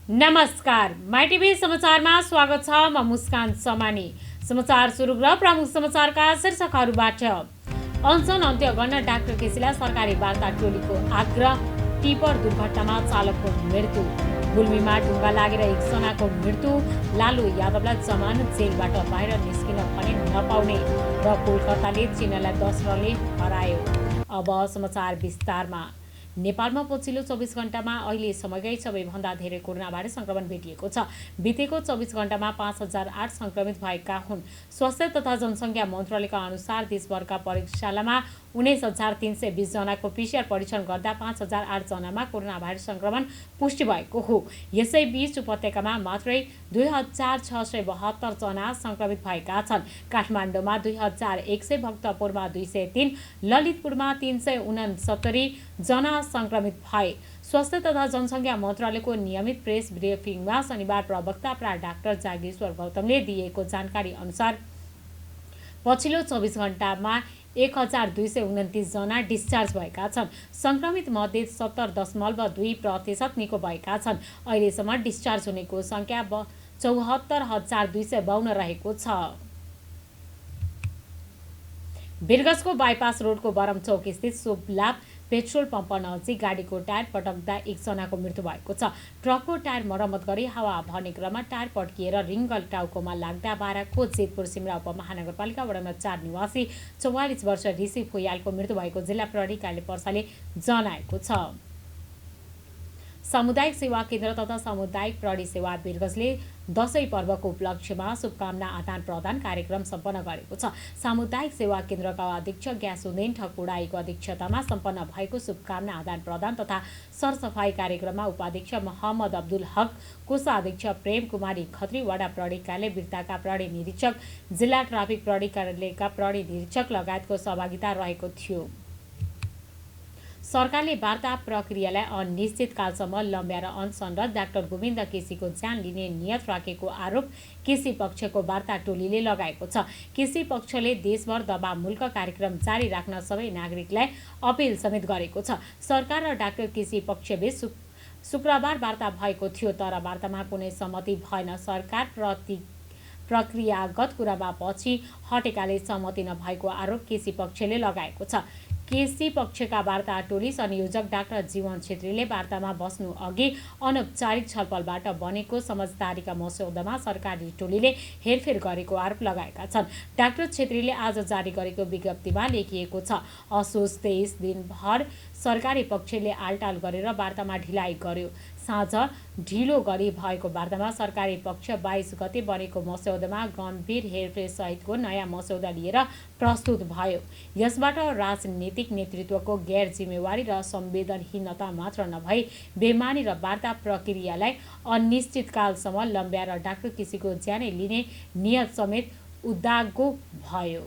नमस्कार, my TV समाचारमा स्वागत छ। म मुस्कान समानी। समाचार सुरु र प्रमुख समाचारका शीर्षकहरूबाट। अनसन अन्त्य गर्न डाक्टर केसीलाई सरकारी वार्ता टोलीको आग्रह। टिपर दुर्घटनामा चालकको मृत्यु। गुल्मीमा ढुङ्गा लागेर एकजनाको मृत्यु। लालु यादवलाई जमानत जेलबाट बाहिर निस्किन पनि नपाउने र कोलकाताले चीनलाई 10 रनले हरायो। अब समाचार विस्तारमा। नेपालमा पछिल्लो 24 घण्टामा अहिलेसम्मकै सबैभन्दा धेरै कोरोना भाइरस संक्रमण भेटिएको छ। बितेको 24 घण्टामा 5008 संक्रमित भएका हुन्। स्वास्थ्य तथा जनसङ्ख्या मन्त्रालयका अनुसार देशभरका प्रयोगशालामा 19320 जनाको PCR परीक्षण गर्दा 5008 जनामा कोरोना भाइरस संक्रमण पुष्टि भएको हो। यसैबीच उपत्यकामा मात्रै 2672 जना संक्रमित भएका छन्। काठमाडौँमा 2100, भक्तपुरमा 203, ललितपुरमा 369 जना संक्रमित भए। स्वास्थ्य तथा जनसङ्ख्या मन्त्रालयको नियमित प्रेस ब्रिफिङमा शनिबार प्रवक्ता डाक्टर जागेश्वर गौतमले दिएको जानकारी अनुसार पछिल्लो 24 घण्टामा 1229 जना डिस्चार्ज भएका छन्। संक्रमित मध्ये 70.2% निको भएका छन्। अहिलेसम्म डिस्चार्ज हुनेको सङ्ख्या 74,252 रहेको छ। वीरगञ्जको बाइपास रोडको बरमचौक स्थित शुभ लाभ पेट्रोल पम्प नजिक गाडीको टायर पटक्दा एकजनाको मृत्यु भएको छ। ट्रकको टायर मर्मत गरी हावा भर्ने क्रममा टायर पड्किएर रिङ्गल टाउकोमा लाग्दा बाराको जेतपुर सिमरा उपमहानगरपालिका वडा नम्बर 4 निवासी 44 वर्ष ऋषि फुयालको मृत्यु भएको जिल्ला प्रहरी कार्यालय पर्साले जनाएको छ। सामुदायिक सेवा केन्द्र तथा सामुदायिक प्रहरी सेवा वीरगञ्जले दशैं पर्वको उपलक्ष्यमा शुभकामना आदान प्रदान कार्यक्रम सम्पन्न गरेको छ। सामुदायिक सेवा केन्द्रका अध्यक्ष ग्यासुद्दीन ठकुराईको अध्यक्षतामा सम्पन्न भएको शुभकामना आदान प्रदान तथा सरसफाई कार्यक्रममा उपाध्यक्ष मोहम्मद अब्दुल हक, कोषाध्यक्ष प्रेम कुमारी खत्री, वडा प्रहरी कार्यालय बिर्ताका प्रहरी निरीक्षक, जिल्ला ट्राफिक प्रहरी कार्यालयका प्रहरी निरीक्षक लगायतको सहभागिता रहेको थियो। सरकारले वार्ता प्रक्रियालाई अनिश्चित कालसम्म लम्ब्याएर अनसनरत डाक्टर गोविन्द केसीको ज्यान लिने नियत राखेको आरोप केसी पक्षको वार्ता टोलीले लगाएको छ। केसी पक्षले देशभर दबावमुक्त कार्यक्रम जारी राख्न सबै नागरिकलाई अपील समेत गरेको छ। सरकार र डाक्टर केसी पक्षबीच शुक्रबार वार्ता भएको थियो, तर वार्तामा कुनै सहमति भएन। सरकार प्रक्रियागत कुरामा पछि हटेकाले सहमति नभएको आरोप केसी पक्षले लगाएको छ। केसी पक्षका वार्ता टोली संयोजक डाक्टर जीवन छेत्रीले वार्तामा बस्नु अघि अनौपचारिक छलफलबाट बनेको समझदारीका मस्यौदामा सरकारी टोलीले हेरफेर गरेको आरोप लगाएका छन्। डाक्टर छेत्रीले आज जारी गरेको विज्ञप्तिमा लेखिएको छ, असोज 23 दिनभर सरकारी पक्षले आलटाल गरेर वार्तामा ढिलाइ गर्यो। साँझ ढिलो गरी भएको वार्तामा सरकारी पक्ष 22 गते बनेको मस्यौदामा गम्भीर हेरफेर सहितको नयाँ मस्यौदा लिएर प्रस्तुत भयो। यसबाट राजनीतिक नेतृत्वको गैर जिम्मेवारी र संवेदनहीनता मात्र नभई बेमानी र वार्ता प्रक्रियालाई अनिश्चितकालसम्म लम्ब्याएर डाक्टर केसीको ज्यानै लिने नियत समेत उद्धागो भयो।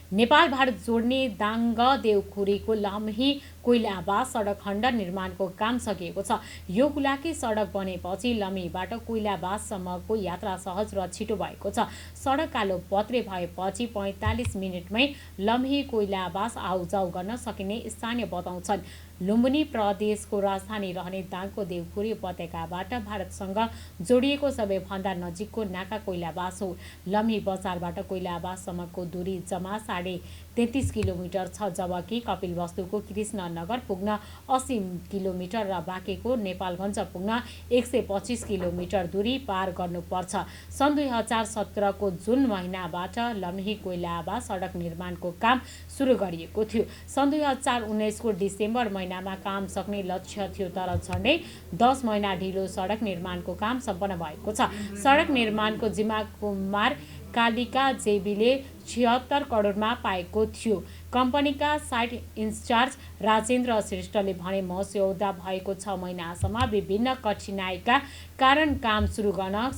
नेपाल भारत जोड्ने दाङ्ग देउखुरीको लम्ही कोइलाबास सडक खण्ड निर्माणको काम सकिएको छ। यो हुलाकी सडक बनेपछि लम्हीबाट कोइलाबाससम्मको यात्रा सहज र छिटो भएको छ। सडक कालो पत्रे भएपछि 45 मिनेटमै लम्ही कोइलाबास आउजाउ गर्न सकिने स्थानीय बताउँछन्। लुम्बिनी प्रदेशको राजधानी रहने दाङको देउखुरी उपत्यकाबाट भारतसँग जोडिएको सबैभन्दा नजिकको नाका कोइलाबास हो। लम्ही बजारबाट कोइलाबाससम्मको दूरी जम्मा 33.5 किलोमिटर छ, जबकि कपिलवस्तुको कृष्णनगर पुग्न 80 किलोमिटर र बाँकेको नेपालगञ्ज पुग्न 125 किलोमिटर दूरी पार गर्नुपर्छ। सन् 2017 को जुन महिनाबाट लम्ही कोइलाबास सडक निर्माणको काम सुरु गरिएको थियो। सन् 2019 को डिसेम्बर महिनामा काम सक्ने लक्ष्य थियो, तर झन्डै 10 महिना ढिलो सडक निर्माणको काम सम्पन्न भएको छ। सडक निर्माणको जिम्मा कुमार कालिका जेबीले 76 करोडमा पाएको थियो। कम्पनीका साइट इन्चार्ज राजेन्द्र श्रेष्ठले भने, मस्यौदा भएको 6 महिनासम्म विभिन्न कठिनाइका कारण काम सुरु गर्न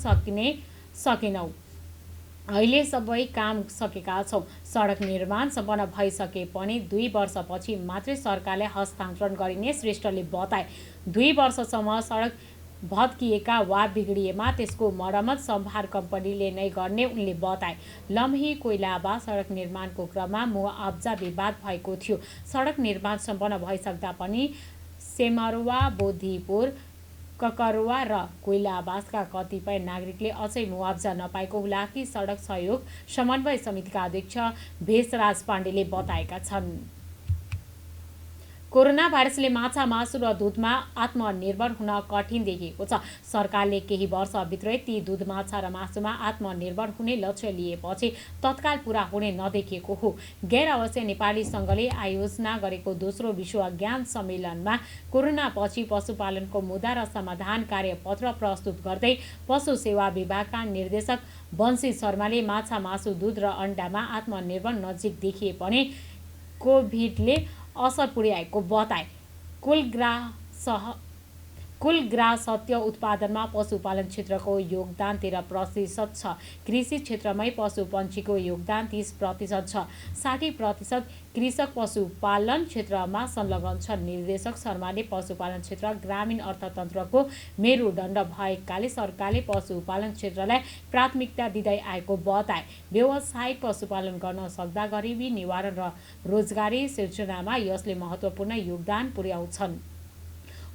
सकेनौँ। अहिले सबै काम सकेका छौँ। सडक निर्माण सम्पन्न भइसके पनि 2 वर्षपछि मात्रै सरकारले हस्तान्तरण गरिने श्रेष्ठले बताए। 2 वर्षसम्म सडक भत्किएका वा बिग्रिएमा त्यसको मर्मत सम्भार कम्पनीले नै गर्ने उनले बताए। लम्ही कोइलाबास सडक निर्माणको क्रममा मुआब्जा विवाद भएको थियो। सडक निर्माण सम्पन्न भइसक्दा पनि सेमरवा बोधीपुर ककरवा र कोइला आवासका कतिपय नागरिकले अझै मुआब्जा नपाएको हुलाकी सडक सहयोग समन्वय समितिका अध्यक्ष भेषराज पाण्डेले बताएका छन्। कोरोना भाइरसले माछा मासु र दुधमा आत्मनिर्भर हुन कठिन देखिएको छ। सरकारले केही वर्षभित्रै ती दुध माछा र मासुमा आत्मनिर्भर हुने लक्ष्य लिएपछि तत्काल पूरा हुने नदेखिएको हो। गैर अवश्य नेपाली सङ्घले आयोजना गरेको दोस्रो विश्व ज्ञान सम्मेलनमा कोरोनापछि पशुपालनको मुद्दा र समाधान कार्यपत्र प्रस्तुत गर्दै पशु सेवा विभागका निर्देशक बन्सी शर्माले माछा मासु दुध र अण्डामा आत्मनिर्भर नजिक देखिए पनि कोभिडले असर पुर्याएको बताए। कुल ग्राहसत्य उत्पादनमा पशुपालन क्षेत्रको योगदान 13% छ। कृषि क्षेत्रमै पशुपन्छीको योगदान 30% छ। 60% कृषक पशुपालन क्षेत्रमा संलग्न छन्। निर्देशक शर्माले पशुपालन क्षेत्र ग्रामीण अर्थतन्त्रको मेरुदण्ड भएकाले सरकारले पशुपालन क्षेत्रलाई प्राथमिकता दिँदै आएको बताए। व्यावसायिक पशुपालन गर्न सक्दा गरिबी निवारण र रोजगारी सृजनामा यसले महत्त्वपूर्ण योगदान पुर्याउँछन्।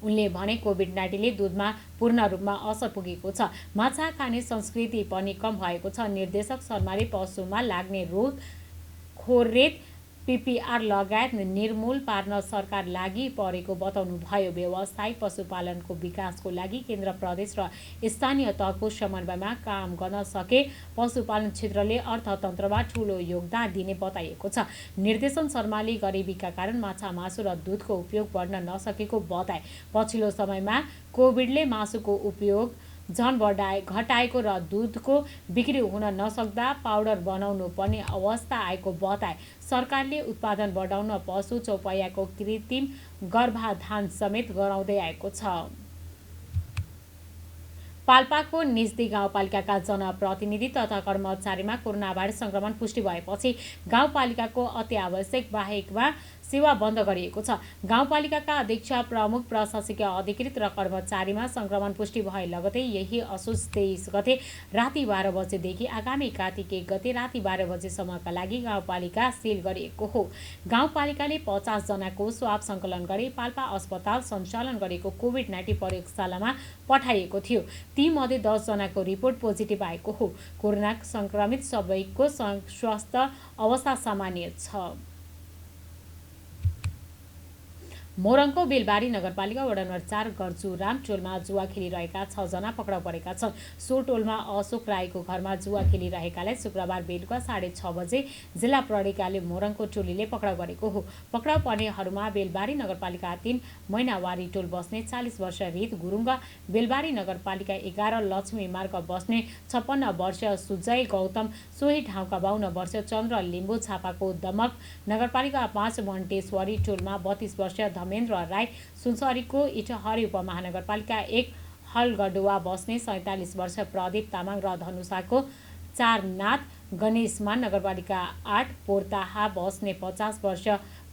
उनले भने कोभिड-19ले दुधमा पूर्ण रूपमा असर पुगेको छ। माछा खाने संस्कृति पनि कम भएको छ। निर्देशक शर्माले पशुमा लाग्ने रोग खोरेत पीपीआर लगायत निर्मूल पार्न सरकार लागि परेको बताउनुभयो। व्यावसायिक पशुपालनको विकासको लागि केन्द्र प्रदेश र स्थानीय तहको समन्वयमा काम गर्न सके पशुपालन क्षेत्रले अर्थतन्त्रमा ठूलो योगदान दिने बताइएको छ। निर्देशन शर्माले गरिबीका कारण माछा मासु र दुधको उपयोग बढ्न नसकेको बताए। पछिल्लो समयमा कोभिडले मासुको उपयोग झन घटाएको र दुधको बिक्री हुन नसक्दा पाउडर बनाउनु पर्ने अवस्था आएको बताए। सरकारले उत्पादन बढाउन पशु चौपायाको कृत्रिम गर्भाधान समेत गराउँदै आएको छ। पाल्पाको निजदी गाउँपालिकाका जनप्रतिनिधि तथा कर्मचारीमा कोरोना भाइरस संक्रमण पुष्टि भएपछि गाउँपालिकाको अत्यावश्यक बाहेकमा सेवा बन्द गरिएको छ। गाउँपालिकाका अध्यक्ष, प्रमुख प्रशासकीय अधिकृत र कर्मचारीमा संक्रमण पुष्टि भए लगतै यही असोज 23 गते राति 12 बजेदेखि आगामी कार्तिक 1 गते राति 12 बजेसम्मका लागि गाउँपालिका सिल गरिएको हो। गाउँपालिकाले 50 जनाको स्वाब सङ्कलन गरी पाल्पा अस्पताल सञ्चालन गरेको कोभिड-19 प्रयोगशालामा पठाइएको थियो। तीमध्ये 10 जनाको रिपोर्ट पोजिटिभ आएको हो। कोरोना संक्रमित सबैको स्वास्थ्य अवस्था सामान्य छ। मोरङको बेलबारी नगरपालिका वडा नम्बर 4 गर्जुराम टोलमा जुवा खेलिरहेका 6 जना पक्राउ परेका छन्। सो टोलमा अशोक राईको घरमा जुवा खेलिरहेकालाई शुक्रबार बेलुका 6:30 बजे जिल्ला प्रहरीकाले मोरङको टोलीले पक्राउ गरेको हो। पक्राउ पर्नेहरूमा बेलबारी नगरपालिका 3 मैनावारी टोल बस्ने 40 वर्ष रित गुरुङ, बेलबारी नगरपालिका 11 लक्ष्मी मार्ग बस्ने 56 वर्षीय सुजय गौतम, सोही ठाउँका 52 वर्षीय चन्द्र लिम्बू, छापाको दमक नगरपालिका 5 मन्टेश्वरी टोलमा 32 वर्षीय धमेन्द्र राई, सुनसरीको इटहरी उपमहानगरपालिका 1 हलगडुवा बस्ने 47 वर्ष प्रदीप तामाङ र धनुषाको 4 नाथ गणेशमान नगरपालिका 8 पोर्ताहा बस्ने 50 वर्ष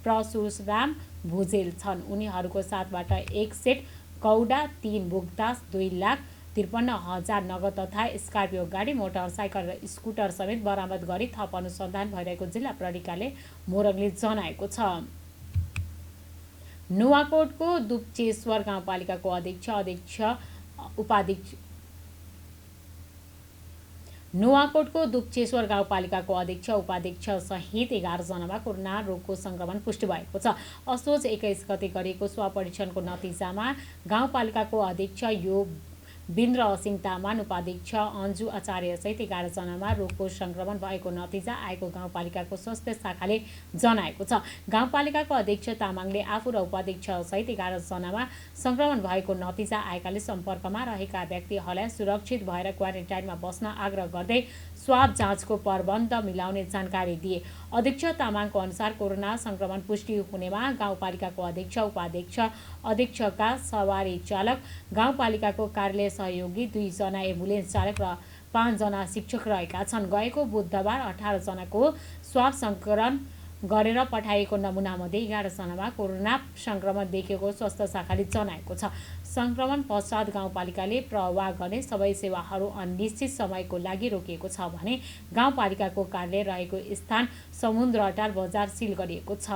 परशुराम भुजेल छन्। उनीहरूको साथबाट 1 सेट कौडा, 3 बुक्तास, 2,53,000 नगद तथा स्कर्पियो गाडी, मोटरसाइकल र स्कुटर समेत बरामद गरी थप अनुसन्धान भइरहेको जिल्ला प्रहरीकाले मोरङले जनाएको छ। नुवाकोटको दुप्चेश्वर गाउँपालिकाको नुवाकोटको दुप्चेश्वर गाउँपालिकाको अध्यक्ष, उपाध्यक्ष सहित 11 जनामा कोरोना रोगको संक्रमण पुष्टि भएको छ। असोज 21 गते गरिएको स्वाब परीक्षणको नतिजामा गाउँपालिकाको अध्यक्ष बिन्द्र सिंह तामाङ, उपाध्यक्ष अन्जु आचार्य सहित 11 जनामा रोगको संक्रमण भएको नतिजा आएको गाउँपालिकाको स्वास्थ्य शाखाले जनाएको छ। गाउँपालिकाको अध्यक्ष तामाङले आफू र उपाध्यक्ष सहित 11 जनामा संक्रमण भएको नतिजा आएकाले सम्पर्कमा रहेका व्यक्तिहरूलाई सुरक्षित भएर क्वारेन्टाइनमा बस्न आग्रह गर्दै स्वाब जाँचको प्रबन्ध मिलाउने जानकारी दिए। अध्यक्ष तामाङको अनुसार कोरोना संक्रमण पुष्टि हुनेमा गाउँपालिकाको अध्यक्ष, उपाध्यक्ष, अध्यक्षका सवारी चालक, गाउँपालिकाको कार्यालय सहयोगी, 2 जना एम्बुलेन्स चालक र 5 जना शिक्षक रहेका छन्। गएको बुधबार 18 जनाको स्वाब सङ्कलन गरेर पठाइएको नमुनामध्ये 11 जनामा कोरोना संक्रमण देखिएको स्वास्थ्य शाखाले जनाएको छ। संक्रमण पश्चात गाउँपालिकाले प्रवाह गर्ने सबै सेवाहरू अनिश्चित समयको लागि रोकिएको छ भने गाउँपालिकाको कार्यालय रहेको स्थान समुद्रटार बजार सिल गरिएको छ।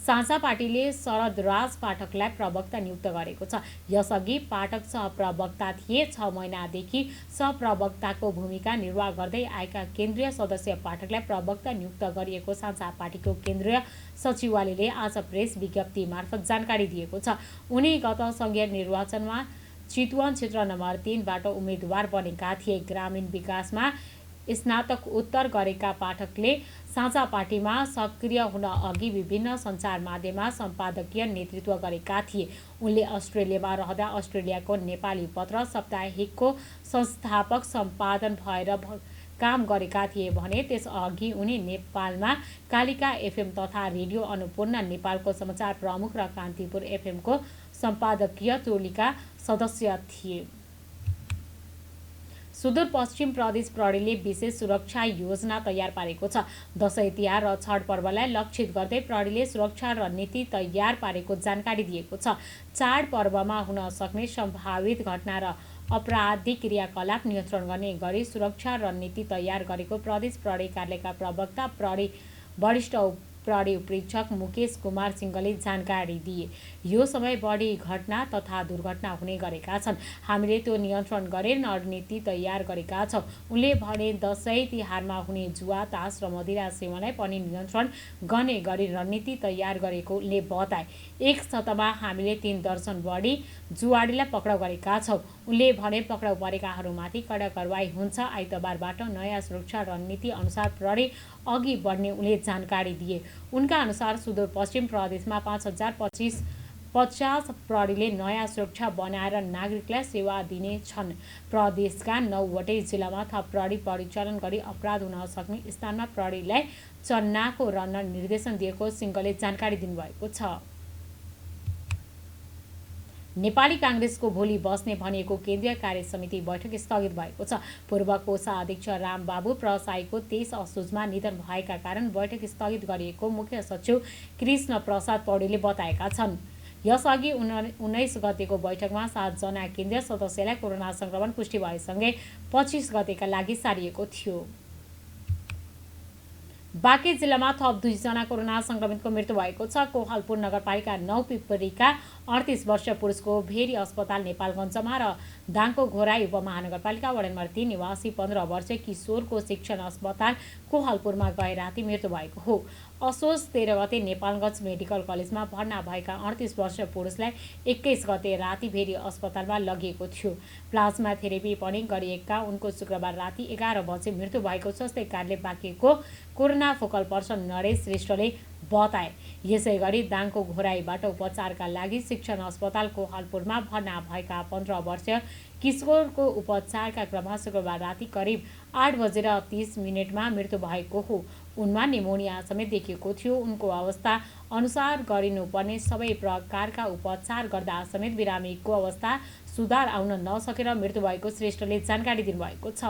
साझा पार्टीले शरदराज पाठकलाई प्रवक्ता नियुक्त गरेको छ। यसअघि पाठक सहप्रवक्ता थिए। 6 महिनादेखि सहप्रवक्ताको भूमिका निर्वाह गर्दै आएका केन्द्रीय सदस्य पाठकलाई प्रवक्ता नियुक्त गरिएको साझा पार्टीको केन्द्रीय सचिवालयले आज प्रेस विज्ञप्ति मार्फत जानकारी दिएको छ। उनी गत सङ्घीय निर्वाचनमा चितवन क्षेत्र नम्बर 3 बाट उम्मेदवार बनेका थिए। ग्रामीण विकासमा स्नातकोत्तर गरेका पाठकले साझा पार्टीमा सक्रिय हुन अघि विभिन्न सञ्चार माध्यममा सम्पादकीय नेतृत्व गरेका थिए। उनले अस्ट्रेलियामा रहँदा अस्ट्रेलियाको नेपाली पत्र साप्ताहिकको संस्थापक सम्पादन भएर काम गरेका थिए भने त्यसअघि उनी नेपालमा कालिका एफएम तथा रेडियो अन्नपूर्ण नेपालको समाचार प्रमुख र कान्तिपुर एफएमको सम्पादकीय टोलीका सदस्य थिए। सुदूरपश्चिम प्रदेश प्रहरीले विशेष सुरक्षा योजना तयार पारेको छ। दशैं तिहार र छठ पर्वलाई लक्षित गर्दै प्रहरीले सुरक्षा रणनीति तयार पारेको जानकारी दिएको छ। चाड पर्वमा हुन सक्ने सम्भावित घटना र अपराधिक क्रियाकलाप नियन्त्रण गर्ने गरी सुरक्षा रणनीति तयार गरेको प्रदेश प्रहरी कार्यालयका प्रवक्ता प्रहरी वरिष्ठ प्रहरी उपरीक्षक मुकेश कुमार सिंहले जानकारी दिए। यो समय बढी घटना तथा दुर्घटना हुने गरेका छन्। हामीले त्यो नियन्त्रण गरे रणनीति तयार गरेका छौँ। उनले भने दशैं तिहारमा हुने जुवा, तास र मदिरा सेवनलाई पनि नियन्त्रण गर्ने गरी रणनीति तयार गरेकोले बताए। एक सतमा हामीले 3 दर्जन बढी जुवाडीलाई पक्राउ गरेका छौँ। उनले भने पक्राउ परेकाहरूमाथि कडा कारबाही हुन्छ। आइतबारबाट नयाँ सुरक्षा रणनीति अनुसार प्रहरी अघि बढ्ने उनले जानकारी दिए। उनका अनुसार सुदूरपश्चिम प्रदेशमा 5050 प्रहरीले नयाँ सुरक्षा बनाएर नागरिकलाई सेवा दिने छन्। प्रदेशका 9 वटै जिल्लामा थप प्रहरी परिचालन गरी अपराध हुन सक्ने स्थानमा प्रहरीलाई चन्नाको रहन निर्देशन दिएको सिंहले जानकारी दिनुभएको छ। नेपाली काङ्ग्रेसको भोलि बस्ने भनिएको केन्द्रीय कार्य समिति बैठक स्थगित भएको छ। पूर्व कोषाध्यक्ष रामबाबु प्रसाईको 23 असोजमा निधन भएका कारण बैठक स्थगित गरिएको मुख्य सचिव कृष्ण प्रसाद पौडेलले बताएका छन्। यसअघि 19 गतेको बैठकमा 7 जना केन्द्रीय सदस्यलाई कोरोना संक्रमण पुष्टि भएसँगै 25 गतेका लागि सारिएको थियो। बाँके जिल्लामा थप 2 जना कोरोना संक्रमितको मृत्यु भएको छ। कोहलपुर नगरपालिका 9 पिपरीका 38 वर्षीय पुरुषको भेरी अस्पताल नेपालगञ्जमा र दाङको घोराई उपमहानगरपालिका वडा नम्बर 3 निवासी 15 वर्षीय किशोरको शिक्षण अस्पताल कोहलपुरमा गए राति मृत्यु भएको हो। असोज 13 गते नेपालगञ्ज मेडिकल कलेजमा भर्ना भएका 38 वर्षीय पुरुषलाई 21 गते राति भेरी अस्पतालमा लगिएको थियो। प्लाज्मा थेरेपी पनि गरिएका उनको शुक्रबार राति 11 बजे मृत्यु भएको छ। जस्तै कारणले बाँकेको कोरोना फोकल पर्सन नरेश श्रेष्ठले बताए। यसैगरी दाङको घोराईबाट उपचारका लागि शिक्षण अस्पताल कोहलपुरमा भर्ना भएका 15 वर्षीय किशोरको उपचारका क्रममा शुक्रबार राति करिब 8:30 मृत्यु भएको हो। उनमा निमोनिया समेत देखिएको थियो। उनको अवस्था अनुसार गरिनुपर्ने सबै प्रकारका उपचार गर्दा समेत बिरामीको अवस्था सुधार आउन नसकेर मृत्यु भएको श्रेष्ठले जानकारी दिनुभएको छ।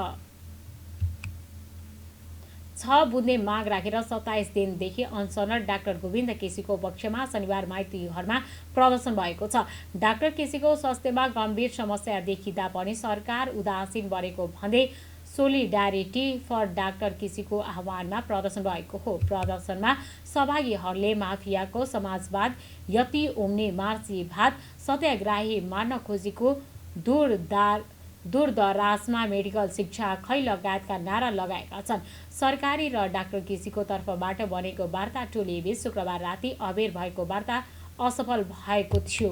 6 बुँदे माग राखेर 27 दिनदेखि अनसनर डाक्टर गोविन्द केसीको पक्षमा शनिबार माइती घरमा प्रदर्शन भएको छ। डाक्टर केसीको स्वास्थ्यमा गम्भीर समस्या देखिँदा पनि सरकार उदासीन बनेको भन्दै सोलिडारिटी फर डाक्टर केसीको आह्वानमा प्रदर्शन भएको हो। प्रदर्शनमा सहभागीहरूले माफियाको समाजवाद, यति ओम्ने मार्क्सवाद, सत्याग्रही मार्न खोजेको दूरदराजमा मेडिकल शिक्षा खै लगायतका नारा लगाएका छन्। सरकारी र डाक्टर केसीको तर्फबाट बनेको वार्ता टोलीबीच शुक्रबार राति अबेर भएको वार्ता असफल भएको थियो।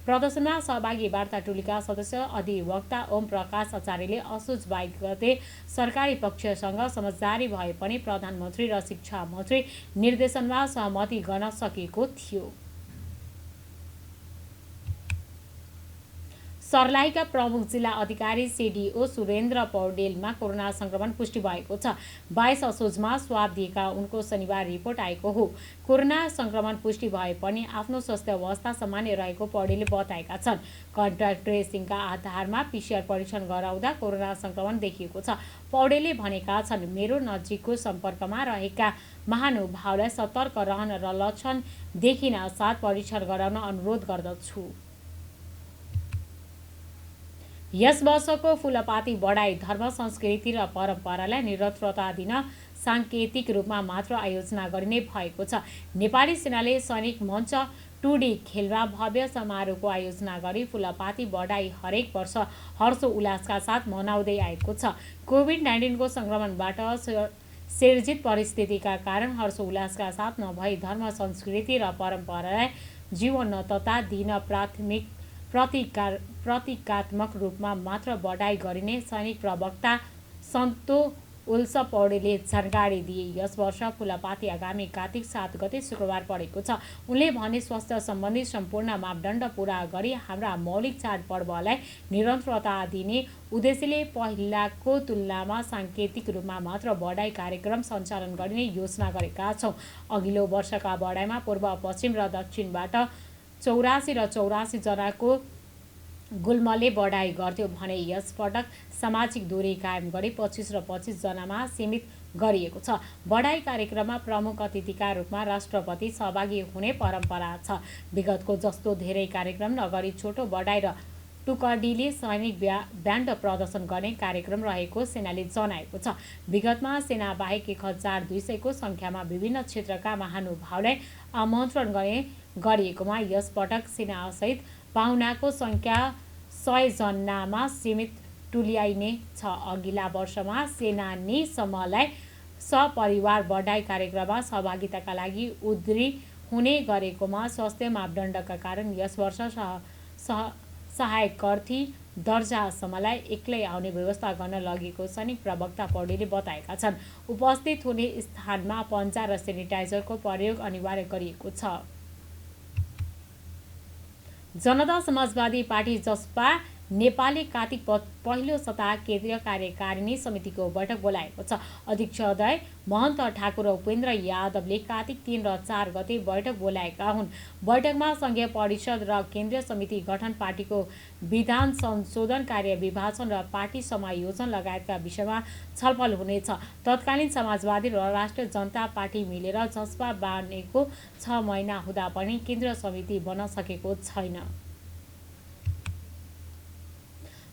प्रदर्शनमा सहभागी वार्ता टोलीका सदस्य अधिवक्ता ओम प्रकाश आचार्यले असोज 22 गते सरकारी पक्षसँग समझदारी भए पनि प्रधानमन्त्री र शिक्षा मन्त्री निर्देशनमा सहमति गर्न सकेको थियो। सर्लाहीका प्रमुख जिल्ला अधिकारी सीडीओ सुरेन्द्र पौडेलमा कोरोना संक्रमण पुष्टि भएको छ। 22 असोजमा स्वाब दिएका उनको शनिबार रिपोर्ट आएको हो। कोरोना संक्रमण पुष्टि भए पनि आफ्नो स्वास्थ्य अवस्था सामान्य रहेको पौडेलले बताएका छन्। कन्ट्याक्ट ट्रेसिङका आधारमा पीसीआर परीक्षण गराउँदा कोरोना संक्रमण देखिएको छ। पौडेलले भनेका छन्, मेरो नजिकको सम्पर्कमा रहेका महानुभावलाई सतर्क रहन र लक्षण देखिन साथ परीक्षण गराउन अनुरोध गर्दछु। यस वर्षको फुलपाती बढाई धर्म संस्कृति र परम्परालाई निरन्तरता दिन साङ्केतिक रूपमा मात्र आयोजना गरिने भएको छ। नेपाली सेनाले सैनिक मञ्च 2D खेलमा भव्य समारोहको आयोजना गरी फुलपाती बढाई हरेक वर्ष हर्षोल्लासका साथ मनाउँदै आएको छ। कोभिड-19 को सङ्क्रमणबाट सिर्जित परिस्थितिका कारण हर्षोल्लासका साथ नभई धर्म संस्कृति र परम्परालाई जीवन्तता दिन प्रतीकात्मक रूपमा मात्र बढाई गरिने सैनिक प्रवक्ता सन्तो उल्स पौडेलले जानकारी दिए। यस वर्ष फुलपाती आगामी कार्तिक 7 गते शुक्रबार परेको छ। उनले भने स्वास्थ्य सम्बन्धी सम्पूर्ण मापदण्ड पूरा गरी हाम्रा मौलिक चाडपर्वलाई निरन्तरता दिने उद्देश्यले पहिलाको तुलनामा साङ्केतिक रूपमा मात्र बढाई कार्यक्रम सञ्चालन गरिने योजना गरेका छौँ। अघिल्लो वर्षका बढाइमा पूर्व, पश्चिम र दक्षिणबाट 84 र 84 जनाको गुल्मले बढाई गर्थ्यो भने यसपटक सामाजिक दूरी कायम गरी 25 र 25 जनामा सीमित गरिएको छ। बढाई कार्यक्रममा प्रमुख अतिथिका रूपमा राष्ट्रपति सहभागी हुने परम्परा छ। विगतको जस्तो धेरै कार्यक्रम नगरी छोटो बढाई र टुकडीले सैनिक ब्यान्ड प्रदर्शन गर्ने कार्यक्रम रहेको सेनाले जनाएको छ। विगतमा सेना बाहेक 1200 को सङ्ख्यामा विभिन्न क्षेत्रका महानुभावलाई आमन्त्रण गरिएकोमा यसपटक सेनासहित पाहुनाको सङ्ख्या 100 जनामा सीमित तुल्याइने छ। अघिल्ला वर्षमा सेनानीसम्मलाई सपरिवार बढाई कार्यक्रममा सहभागिताका लागि उद्री हुने गरेकोमा स्वास्थ्य मापदण्डका कारण यस वर्ष सहायक अर्थी दर्जासम्मलाई एक्लै आउने व्यवस्था गर्न लगेको सैनिक प्रवक्ता पौडेलले बताएका छन्। उपस्थित हुने स्थानमा पन्जा र सेनिटाइजरको प्रयोग अनिवार्य गरिएको छ। जनता समाजवादी पार्टी जसपा नेपालले कार्तिक पहिलो सप्ताह केन्द्रीय कार्यकारिणी समितिको बैठक बोलाएको छ। अध्यक्षोदय महन्त ठाकुर उपेन्द्र यादवले कार्तिक 3 र 4 गते बैठक बोलाएका हुन्। बैठकमा सङ्घीय परिषद र केन्द्रीय समिति गठन, पार्टीको विधान संशोधन, कार्य विभाजन र पार्टी समायोजन लगायतका विषयमा छलफल हुनेछ। तत्कालीन समाजवादी र राष्ट्रिय जनता पार्टी मिलेर जसपा बनेको 6 महिना हुँदा पनि केन्द्रीय समिति बन्न सकेको छैन।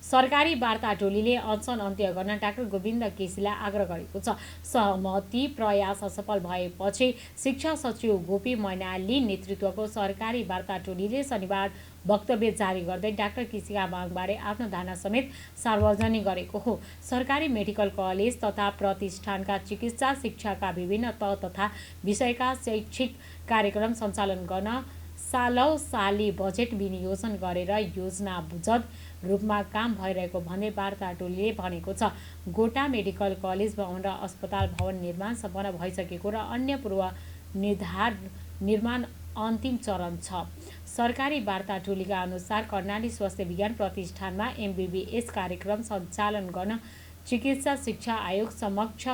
सरकारी वार्ता टोलीले अनसन अन्त्य गर्न डाक्टर गोविन्द केसीलाई आग्रह गरेको छ। सहमति प्रयास असफल भएपछि शिक्षा सचिव गोपी मैनाली नेतृत्वको सरकारी वार्ता टोलीले शनिबार वक्तव्य जारी गर्दै डाक्टर केसीका मागबारे आफ्नो धारणा समेत सार्वजनिक गरेको हो। सरकारी मेडिकल कलेज तथा प्रतिष्ठानका चिकित्सा शिक्षाका विभिन्न तह तथा विषयका शैक्षिक कार्यक्रम सञ्चालन गर्न सालौँ साली बजेट विनियोजन गरेर योजनाबद्ध रूपमा काम भइरहेको भन्दै वार्ता टोलीले भनेको छ। गोटा मेडिकल कलेज भवन र अस्पताल भवन निर्माण सम्पन्न भइसकेको र अन्य पूर्व निर्माण अन्तिम चरण छ। सरकारी वार्ता टोलीका अनुसार कर्णाली स्वास्थ्य विज्ञान प्रतिष्ठानमा MBBS कार्यक्रम सञ्चालन गर्न चिकित्सा शिक्षा आयोग समक्ष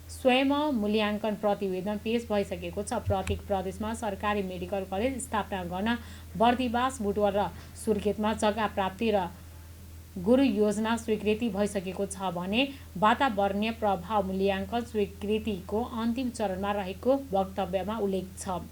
स्वयं मूल्याङ्कन प्रतिवेदन पेश भइसकेको छ। प्रत्येक प्रदेशमा सरकारी मेडिकल कलेज स्थापना गर्न बर्दिवास, बुटवल र सुर्खेतमा जग्गा प्राप्ति र गुरु योजना स्वीकृति भइसकेको छ भने वातावरणीय प्रभाव मूल्याङ्कन स्वीकृतिको अन्तिम चरणमा रहेको वक्तव्यमा उल्लेख छ।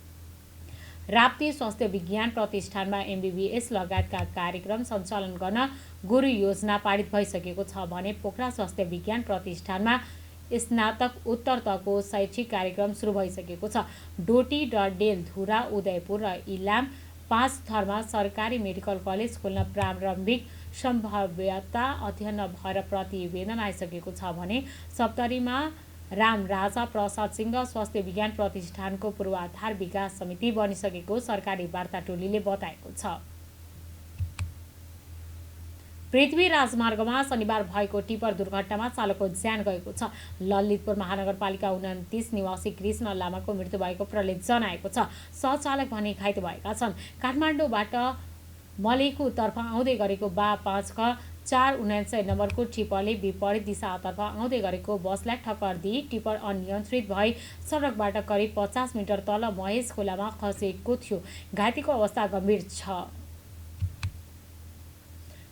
राप्ती स्वास्थ्य विज्ञान प्रतिष्ठानमा MBBS लगायतका कार्यक्रम सञ्चालन गर्न गुरु योजना पारित भइसकेको छ भने पोखरा स्वास्थ्य विज्ञान प्रतिष्ठानमा स्नातक उत्तर तहको शैक्षिक कार्यक्रम सुरु भइसकेको छ। डोटी, डडेलधुरा, उदयपुर र इलाम 5 थरमा सरकारी मेडिकल कलेज खोल्न प्रारम्भिक सम्भाव्यता अध्ययन भएर प्रतिवेदन आइसकेको छ भने सप्तरीमा रामराजा प्रसाद सिंह स्वास्थ्य विज्ञान प्रतिष्ठानको पूर्वाधार विकास समिति बनिसकेको सरकारी वार्ता टोलीले बताएको छ। पृथ्वी राजमार्गमा शनिबार भएको टिपर दुर्घटनामा चालकको ज्यान गएको छ। ललितपुर महानगरपालिका 29 निवासी कृष्ण लामाको मृत्यु भएको प्रहरीले जनाएको छ। सहचालक भने घाइते भएका छन्। काठमाडौँबाट मलेखुतर्फ आउँदै गरेको बा 5K479 नम्बरको टिपरले विपरीत दिशातर्फ आउँदै गरेको बसलाई ठक्कर दिई टिपर अनियन्त्रित भई सडकबाट करिब 50 मिटर तल महेश खोलामा खसेको थियो। घाइतेको अवस्था गम्भीर छ।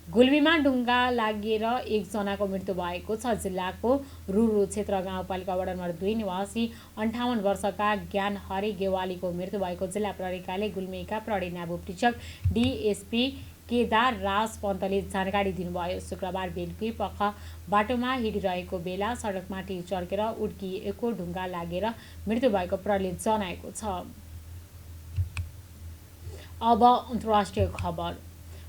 गुल्मीमा डुङ्गा लागेर 1 जनाको मृत्यु भएको छ। जिल्लाको रुरु क्षेत्र गाउँपालिका वडा नम्बर 2 निवासी 58 वर्षका ज्ञानहरि गेवालीको मृत्यु भएको जिल्ला प्रहरी कार्यालय गुल्मीका प्रहरी नायब उपरीक्षक DSP केदार राज पन्तले जानकारी दिनुभयो। शुक्रबार बेलुकी पख बाटोमा हिँडिरहेको बेला सडकमाथि चर्केर उड्किएको ढुङ्गा लागेर मृत्यु भएको प्रहरीले जनाएको छ। अब अन्तर्राष्ट्रिय खबर।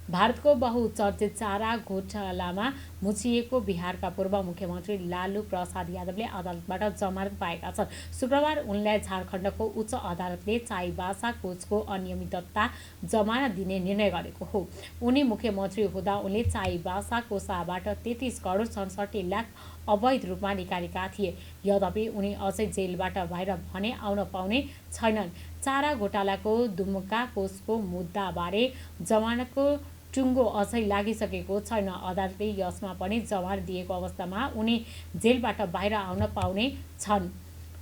भारतको बहुचर्चित चारा घोटालामा मुछिएको बिहारका पूर्व मुख्यमन्त्री लालू प्रसाद यादवले अदालतबाट जमानत पाएका छन्। शुक्रबार उनलाई झारखण्डको उच्च अदालतले चाइबासा कोषको अनियमितता जमानत दिने निर्णय गरेको हो। उनी मुख्यमन्त्री हुँदा उनले चाइबासा कोषबाट 33 करोड 67 लाख अवैध रूपमा निकालेका थिए। यद्यपि उनी अझै जेलबाट बाहिर भने आउन पाउने छैनन्। चारा घोटालाको दुम्का कोषको मुद्दाबारे जमानतको टुङ्गो अझै लागिसकेको छैन। अदालतले यसमा पनि जमानत दिएको अवस्थामा उनी जेलबाट बाहिर आउन पाउने छन्।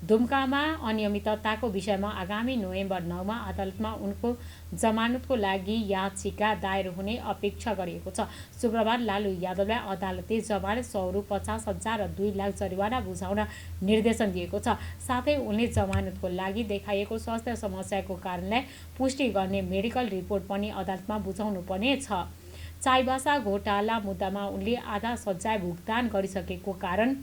दुम्कामा अनियमितताको विषयमा आगामी नोभेम्बर 9 मा अदालतमा उनको जमानतको लागि याचिका दायर हुने अपेक्षा गरिएको छ। शुक्रबार लालू यादवलाई अदालतले जमानत स्वरूप 50,000 र 2 लाख जरिवाना बुझाउन निर्देशन दिएको छ। साथै उनले जमानतको लागि देखाइएको स्वास्थ्य समस्याको कारणलाई पुष्टि गर्ने मेडिकल रिपोर्ट पनि अदालतमा बुझाउनुपर्ने छ। चाइबासा घोटाला मुद्दामा उनले आधा सजाय भुक्तान गरिसकेको कारण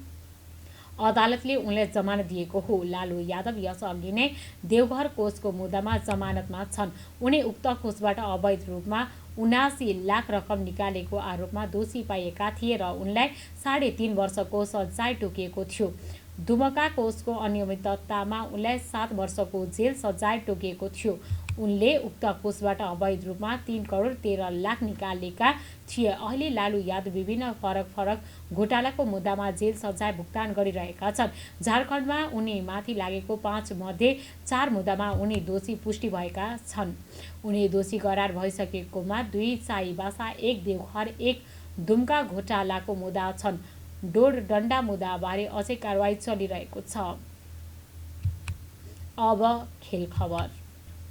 अदालतले उनलाई जमानत दिएको हो। लालू यादव यसअघि नै देवघर कोषको मुद्दामा जमानतमा छन्। उनी उक्त कोषबाट अवैध रूपमा 79 लाख रकम निकालेको आरोपमा दोषी पाइएका थिए र उनलाई 3.5 वर्षको सजाय तोकिएको थियो। दुमका कोषको अनियमिततामा उनलाई 7 वर्षको जेल सजाय तोकिएको थियो। उनले उक्त कोषबाट अवैध रूपमा 3 करोड 13 लाख निकालेका थिए। अहिले लालू यादव विभिन्न फरक घोटालाको मुद्दामा जेल सजाय भुक्तान गरिरहेका छन्। झारखण्डमा उनी माथि लागेको 5 मध्ये 4 मुद्दामा उनी दोषी पुष्टि भएका छन्। उनी दोषी करार भइसकेकोमा 2 चाइबासा, 1 देवघर, 1 दुम्का घोटालाको मुद्दा छन्। डोरडण्डा मुद्दाबारे अझै कारवाही चलिरहेको छ। अब खेल खबर।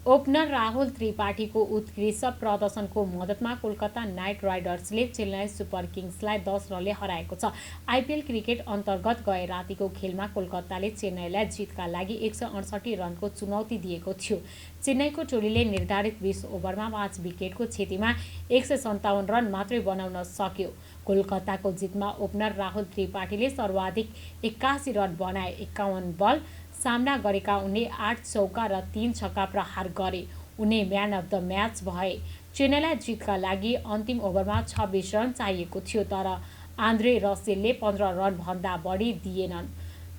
ओपनर राहुल त्रिपाठीको उत्कृष्ट प्रदर्शनको मद्दतमा कोलकाता नाइट राइडर्सले चेन्नई सुपर किङ्सलाई 10 रनले हराएको छ। आइपिएल क्रिकेट अन्तर्गत गए रातिको खेलमा कोलकाताले चेन्नईलाई जितका लागि 168 रनको चुनौती दिएको थियो। चेन्नईको टोलीले निर्धारित 20 ओभरमा 5 विकेटको क्षतिमा 157 रन मात्रै बनाउन सक्यो। कोलकाताको जितमा ओपनर राहुल त्रिपाठीले सर्वाधिक 81 रन बनाए। 51 बल सामना गरेका उनले 8 चौका र 3 छक्का प्रहार गरे। उनी म्यान अफ द म्याच भए। चेन्नईलाई जितका लागि अन्तिम ओभरमा 26 रन चाहिएको थियो, तर आन्द्रे रसेलले 15 रनभन्दा बढी दिएनन्।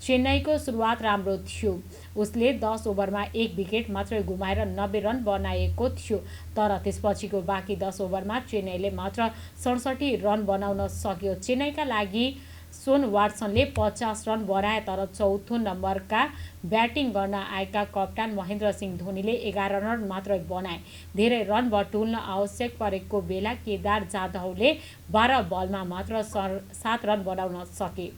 चेन्नईको सुरुवात राम्रो थियो। उसले 10 ओभरमा 1 विकेट मात्रै गुमाएर 90 रन बनाएको थियो, तर त्यसपछिको बाँकी 10 ओभरमा चेन्नईले मात्र 67 रन बनाउन सक्यो। चेन्नईका लागि सोन वाटसनले 50 रन बनाए, तर चौथो नम्बरका ब्याटिङ गर्न आएका कप्तान महेन्द्र सिंह धोनीले 11 रन मात्रै बनाए। धेरै रन बटुल्न आवश्यक परेको बेला केदार जाधवले 12 बलमा मात्र 7 रन बनाउन सके।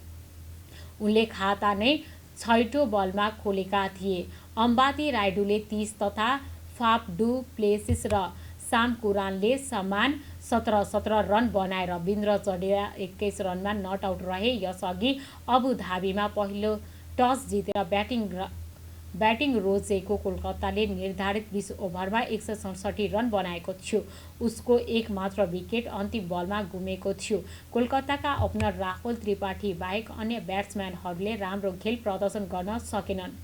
उनले खाता नै 6औं बलमा खोलेका थिए। अम्बाती रायडूले 30 तथा फाफ डु प्लेसिस र साम कुरानले समान 17 रन बनाए। रविन्द्र जडेजा 21 रनमा नट आउट रहे। यसअघि अबु धाबीमा पहिलो टस जितेर ब्याटिङ रोजेको कोलकाताले निर्धारित 20 ओभरमा 167 रन बनाएको थियो। उसको एक मात्र विकेट अन्तिम बलमा गुमेको थियो। कोलकाताका ओपनर राहुल त्रिपाठी बाहेक अन्य ब्याट्सम्यानहरूले राम्रो खेल प्रदर्शन गर्न सकेनन्।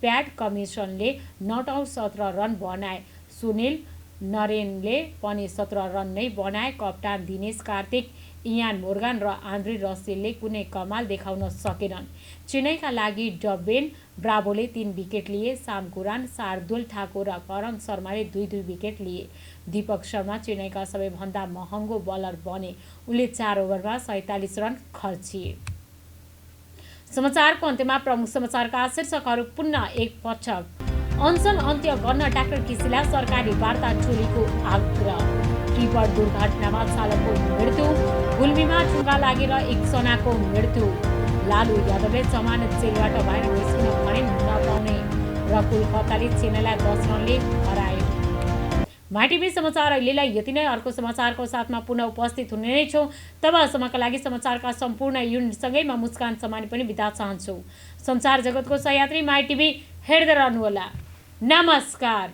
प्याट कमिन्सले नट आउट 17 रन बनाए। सुनील नरेनले पनि 17 रन नै बनाए। कप्तान दिनेश कार्तिक, इयान मोर्गन र आन्द्रे रसेलले कुनै कमाल देखाउन सकेनन्। चेन्नईका लागि डबेन ब्राभोले 3 विकेट लिए। साम कुरान, शार्दुल ठाकुर र करण शर्माले 2-2 विकेट लिए। दीपक शर्मा चेन्नईका सबैभन्दा महँगो बलर बने। उनले 4 ओभरमा 47 रन खर्चिए। समाचारको अन्त्यमा प्रमुख समाचारका शीर्षकहरू पुनः एक पटक। अनसन अन्त्य गर्न डाक्टर केसीलाई सरकारी वार्ता टोलीको आग्रह। टिपर दुर्घटनामा चालकको मृत्यु। गुल्मीमा ढुङ्गा लागेर 1 जनाको मृत्यु। लालू यादवले जमानत जेलबाट बाहिर निस्किन भने नपाउने र कोलकाताले चेन्नईलाई 10 रनले हरायो। माइटिभी समाचार अहिलेलाई यति नै। अर्को समाचारको साथमा पुनः उपस्थित हुने नै छौँ। तबसम्मका लागि समाचारका सम्पूर्ण युनिटसँगै म मुस्कान समानी पनि बिदा चाहन्छु। संसार जगतको सहयात्री माइटिभी हेर्दै रहनुहोला। नमस्कार।